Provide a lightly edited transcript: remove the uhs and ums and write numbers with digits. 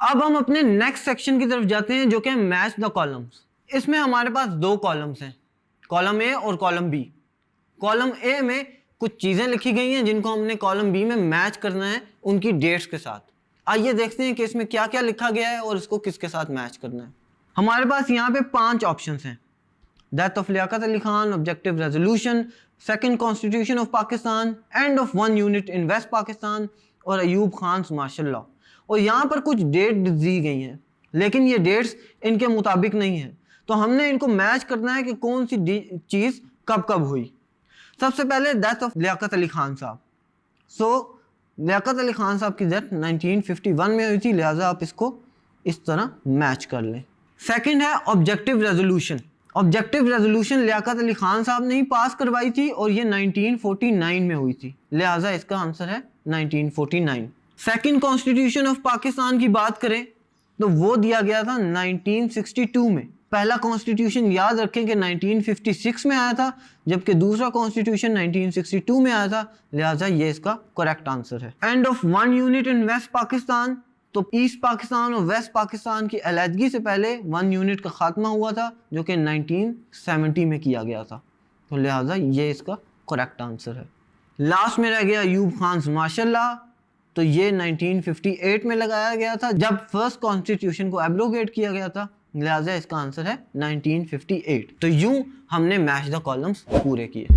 अब हम अपने नेक्स्ट सेक्शन की तरफ जाते हैं जो कि मैच द कॉलम्स। इसमें हमारे पास दो कॉलम्स हैं, कॉलम ए और कॉलम बी। कॉलम ए में कुछ चीज़ें लिखी गई हैं जिनको हमने कॉलम बी में मैच करना है उनकी डेट्स के साथ। आइए देखते हैं कि इसमें क्या क्या लिखा गया है और इसको किसके साथ मैच करना है। हमारे पास यहाँ पे 5 ऑप्शंस हैं। Death of Liaquat Ali Khan, objective resolution, second constitution of Pakistan, end of 1 unit in west Pakistan और अयूब खान मार्शल लॉ। और यहाँ पर कुछ डेट दी गई हैं लेकिन ये डेट्स इनके मुताबिक नहीं है, तो हमने इनको मैच करना है कि कौन सी चीज़ कब कब हुई। सबसे पहले डेथ ऑफ लियाकत अली खान साहब। लियाकत अली खान साहब की डेथ 1951 में हुई थी, लिहाजा आप इसको इस तरह मैच कर लें। सेकंड है objective resolution. Objective resolution Liaquat Ali Khan साहब ने ही पास करवाई थी और ये 1949 में हुई थी, लिहाजा इसका आंसर है 1949। सेकंड कॉन्स्टिट्यूशन ऑफ पाकिस्तान की बात करें तो वो दिया गया था 1962 में। पहला कॉन्स्टिट्यूशन याद रखें कि 1956 में आया था, जबकि दूसरा कॉन्स्टिट्यूशन 1962 में आया था, लिहाजा ये इसका करेक्ट आंसर है। End of 1 unit in west Pakistan, तो ईस्ट पाकिस्तान और वेस्ट पाकिस्तान की अलहदगी से पहले 1 यूनिट का खात्मा हुआ था जो कि 1970 में किया गया था, तो लिहाजा ये इसका करेक्ट आंसर है। लास्ट में रह गया अयूब खान मार्शल लॉ, तो ये 1958 में लगाया गया था जब फर्स्ट कॉन्स्टिट्यूशन को एब्रोगेट किया गया था, लिहाजा इसका आंसर है 1958। तो यूं हमने मैच द कॉलम्स पूरे किए।